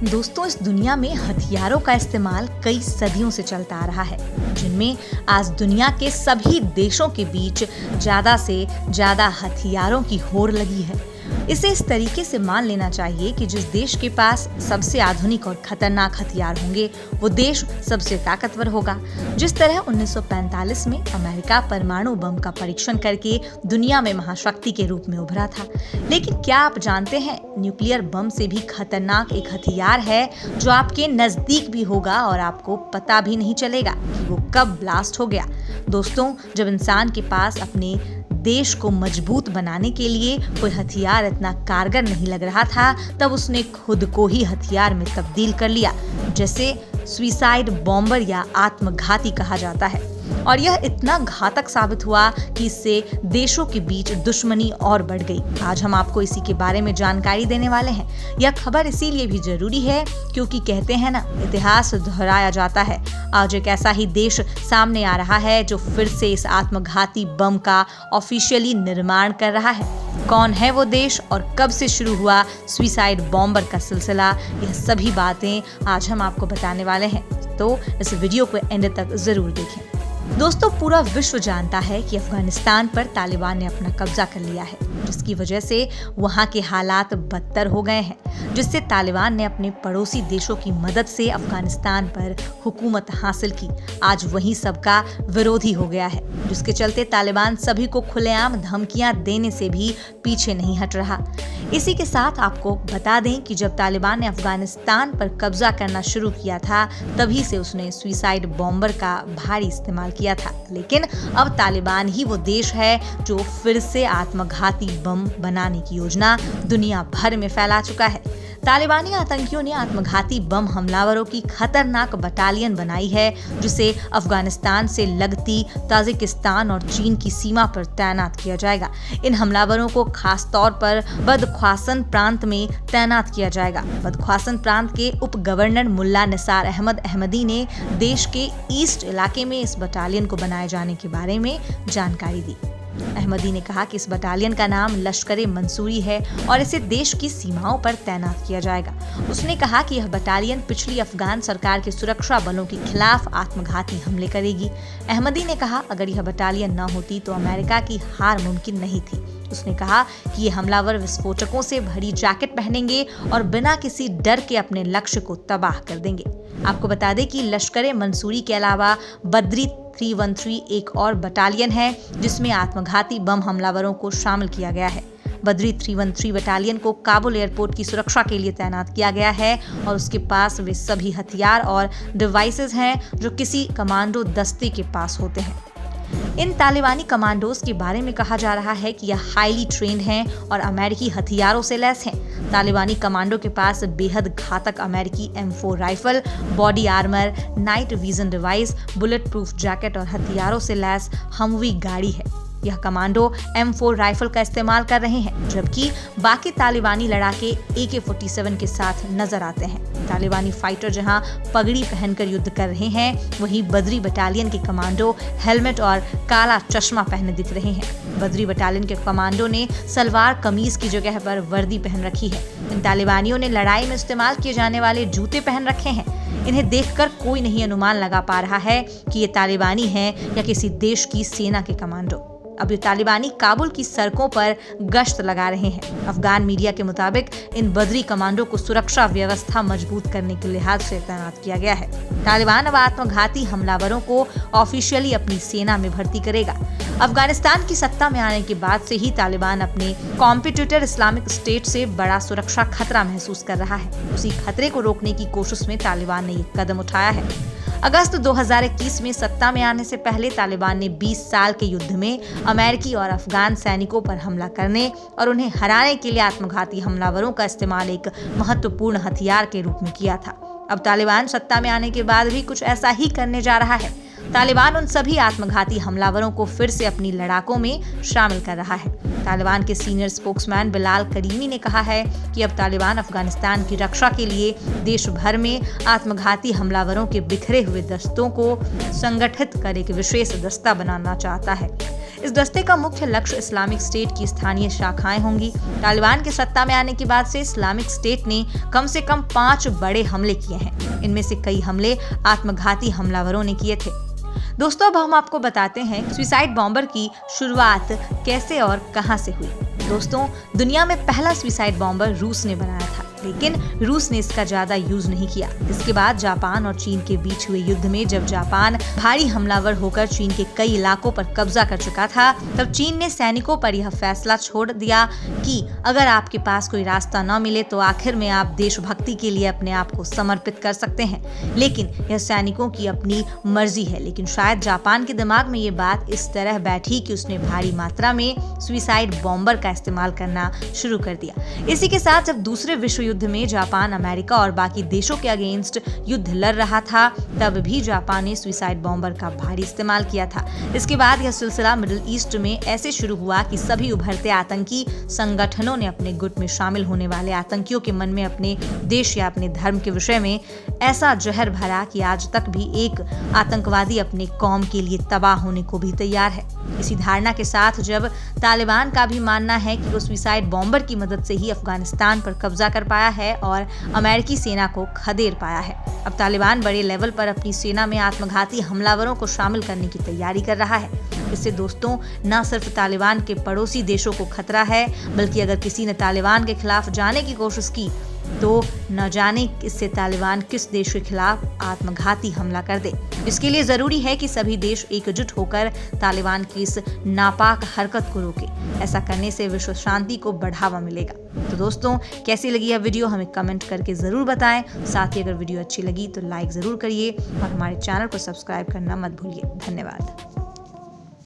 दोस्तों, इस दुनिया में हथियारों का इस्तेमाल कई सदियों से चलता आ रहा है, जिनमें आज दुनिया के सभी देशों के बीच ज्यादा से ज्यादा हथियारों की होड़ लगी है। इसे इस तरीके से मान लेना चाहिए कि जिस देश के पास सबसे आधुनिक और खतरनाक हथियार होंगे, वो देश सबसे ताकतवर होगा। जिस तरह 1945 में अमेरिका परमाणु बम का परीक्षण करके दुनिया में महाशक्ति के रूप में उभरा था। लेकिन क्या आप जानते हैं, न्यूक्लियर बम से भी खतरनाक एक हथियार है जो आपके नजदीक भी होगा और आपको पता भी नहीं चलेगा कि वो कब ब्लास्ट हो गया। दोस्तों, जब इंसान के पास अपने देश को मजबूत बनाने के लिए कोई हथियार इतना कारगर नहीं लग रहा था, तब उसने खुद को ही हथियार में तब्दील कर लिया, जैसे सुसाइड बॉम्बर या आत्मघाती कहा जाता है। और यह इतना घातक साबित हुआ कि इससे देशों के बीच दुश्मनी और बढ़ गई। आज हम आपको इसी के बारे में जानकारी देने वाले हैं। यह खबर इसीलिए भी जरूरी है क्योंकि कहते हैं ना, इतिहास दोहराया जाता है। आज एक ऐसा ही देश सामने आ रहा है जो फिर से इस आत्मघाती बम का ऑफिशियली निर्माण कर रहा है। कौन है वो देश और कब से शुरू हुआ सुसाइड बॉम्बर का सिलसिला, यह सभी बातें आज हम आपको बताने वाले हैं। तो इस वीडियो को एंड तक जरूर देखें। दोस्तों, पूरा विश्व जानता है कि अफगानिस्तान पर तालिबान ने अपना कब्जा कर लिया है, जिसकी वजह से वहां के हालात बदतर हो गए हैं, जिससे तालिबान ने अपने पड़ोसी देशों की मदद से अफगानिस्तान पर हुकूमत हासिल की। आज वही सबका विरोधी हो गया है, जिसके चलते तालिबान सभी को खुलेआम धमकियां देने से भी पीछे नहीं हट रहा। इसी के साथ आपको बता दें कि जब तालिबान ने अफगानिस्तान पर कब्जा करना शुरू किया था, तभी से उसने सुसाइड बॉम्बर का भारी इस्तेमाल किया था। लेकिन अब तालिबान ही वो देश है जो फिर से आत्मघाती बम बनाने की योजना दुनिया भर में फैला चुका है। तालिबानी आतंकियों ने आत्मघाती बम हमलावरों की खतरनाक बटालियन बनाई है, जिसे अफगानिस्तान से लगती ताजिकिस्तान और चीन की सीमा पर तैनात किया जाएगा। इन हमलावरों को खास तौर पर बदख्वासन प्रांत में तैनात किया जाएगा। बदख्वासन प्रांत के उप गवर्नर मुल्ला निसार अहमद अहमदी ने देश के ईस्ट इलाके में इस बटालियन को बनाए जाने के बारे में जानकारी दी। अहमदी ने कहा कि इस बटालियन का नाम लश्कर ए मंसूरी है और इसे देश की सीमाओं पर तैनात किया जाएगा। उसने कहा कि यह बटालियन पिछली अफगान सरकार के सुरक्षा बलों के खिलाफ आत्मघाती हमले करेगी। अहमदी ने कहा, अगर यह बटालियन न होती तो अमेरिका की हार मुमकिन नहीं थी। उसने कहा कि ये हमलावर विस्फोटकों से भरी जैकेट पहनेंगे और बिना किसी डर के अपने लक्ष्य को तबाह कर देंगे। आपको बता दें कि लश्कर ए मंसूरी के अलावा बद्री 313 एक और बटालियन है, जिसमें आत्मघाती बम हमलावरों को शामिल किया गया है। बद्री 313 बटालियन को काबुल एयरपोर्ट की सुरक्षा के लिए तैनात किया गया है और उसके पास वे सभी हथियार और डिवाइसेस हैं जो किसी कमांडो दस्ते के पास होते हैं। इन तालिबानी कमांडोज के बारे में कहा जा रहा है कि यह हाईली ट्रेंड हैं और अमेरिकी हथियारों से लैस हैं। तालिबानी कमांडो के पास बेहद घातक अमेरिकी M4 rifle, body armour, night vision device, bullet proof jacket और हथियारों से लैस हमवी गाड़ी है। यह कमांडो M4 राइफल का इस्तेमाल कर रहे हैं, जबकि बाकी तालिबानी लड़ाके AK-47 के साथ नजर आते हैं। तालिबानी फाइटर जहां पगड़ी पहनकर युद्ध कर रहे हैं, वहीं बद्री बटालियन के कमांडो हेलमेट और काला चश्मा पहने दिख रहे हैं। बद्री बटालियन के कमांडो ने सलवार कमीज की जगह पर वर्दी पहन रखी है। इन तालिबानियों ने लड़ाई में इस्तेमाल किए जाने वाले जूते पहन रखे हैं। इन्हें देखकर कोई नहीं अनुमान लगा पा रहा है कि ये तालिबानी हैं या किसी देश की सेना के कमांडो। अब ये तालिबानी काबुल की सड़कों पर गश्त लगा रहे हैं। अफगान मीडिया के मुताबिक इन बद्री कमांडो को सुरक्षा व्यवस्था मजबूत करने के लिहाज से तैनात किया गया है। तालिबान अब आत्मघाती हमलावरों को ऑफिशियली अपनी सेना में भर्ती करेगा। अफगानिस्तान की सत्ता में आने के बाद से ही तालिबान अपने कॉम्पिटिटर इस्लामिक स्टेट से बड़ा सुरक्षा खतरा महसूस कर रहा है। उसी खतरे को रोकने की कोशिश में तालिबान ने ये कदम उठाया है। अगस्त 2021 में सत्ता में आने से पहले तालिबान ने 20 साल के युद्ध में अमेरिकी और अफगान सैनिकों पर हमला करने और उन्हें हराने के लिए आत्मघाती हमलावरों का इस्तेमाल एक महत्वपूर्ण हथियार के रूप में किया था। अब तालिबान सत्ता में आने के बाद भी कुछ ऐसा ही करने जा रहा है। तालिबान उन सभी आत्मघाती हमलावरों को फिर से अपनी लड़ाकों में शामिल कर रहा है। तालिबान के सीनियर स्पोक्समैन बिलाल करीमी ने कहा है कि अब तालिबान अफगानिस्तान की रक्षा के लिए देश भर में आत्मघाती हमलावरों के बिखरे हुए दस्तों को संगठित कर एक विशेष दस्ता बनाना चाहता है। इस दस्ते का मुख्य लक्ष्य इस्लामिक स्टेट की स्थानीय शाखाएं होंगी। तालिबान के सत्ता में आने के बाद से इस्लामिक स्टेट ने कम से कम 5 बड़े हमले किए हैं। इनमें से कई हमले आत्मघाती हमलावरों ने किए थे। दोस्तों, अब हम आपको बताते हैं सुसाइड बॉम्बर की शुरुआत कैसे और कहां से हुई। दोस्तों, दुनिया में पहला सुसाइड बॉम्बर रूस ने बनाया था, लेकिन रूस ने इसका ज्यादा यूज नहीं किया। इसके बाद जापान और चीन के बीच हुए युद्ध में जब जापान भारी हमलावर होकर चीन के कई इलाकों पर कब्जा कर चुका था, तब चीन ने सैनिकों पर यह फैसला छोड़ दिया कि अगर आपके पास कोई रास्ता न मिले तो आखिर में आप देशभक्ति के लिए अपने आप को समर्पित कर सकते हैं। लेकिन यह सैनिकों की अपनी मर्जी है। लेकिन शायद जापान के दिमाग में ये बात इस तरह बैठी कि उसने भारी मात्रा में सुसाइड बॉम्बर का इस्तेमाल करना शुरू कर दिया। इसी के साथ जब दूसरे विश्व युद्ध में जापान अमेरिका और बाकी देशों के अगेंस्ट युद्ध लड़ रहा था, तब भी जापान ने सुसाइड बॉम्बर का भारी इस्तेमाल किया था। इसके बाद यह सिलसिला मिडिल ईस्ट में ऐसे शुरू हुआ कि सभी उभरते आतंकी संगठनों ने अपने गुट में शामिल होने वाले आतंकियों के मन में अपने देश या अपने धर्म के विषय में ऐसा जहर भरा कि आज तक भी एक आतंकवादी अपने कौम के लिए तबाह होने को भी तैयार है। इसी धारणा के साथ जब तालिबान का भी मानना है कि वो सुसाइड बॉम्बर की मदद से ही अफगानिस्तान पर कब्जा कर पाया है और अमेरिकी सेना को खदेड़ पाया है, अब तालिबान बड़े लेवल पर अपनी सेना में आत्मघाती हमलावरों को शामिल करने की तैयारी कर रहा है। इससे दोस्तों, न सिर्फ तालिबान के पड़ोसी देशों को खतरा है, बल्कि अगर किसी ने तालिबान के खिलाफ जाने की कोशिश की तो न जाने इससे तालिबान किस देश के खिलाफ आत्मघाती हमला कर दे। इसके लिए जरूरी है कि सभी देश एकजुट होकर तालिबान की इस नापाक हरकत को रोके। ऐसा करने से विश्व शांति को बढ़ावा मिलेगा। तो दोस्तों, कैसी लगी यह वीडियो हमें कमेंट करके जरूर बताएं। साथ ही अगर वीडियो अच्छी लगी तो लाइक जरूर करिए और हमारे चैनल को सब्सक्राइब करना मत भूलिए। धन्यवाद।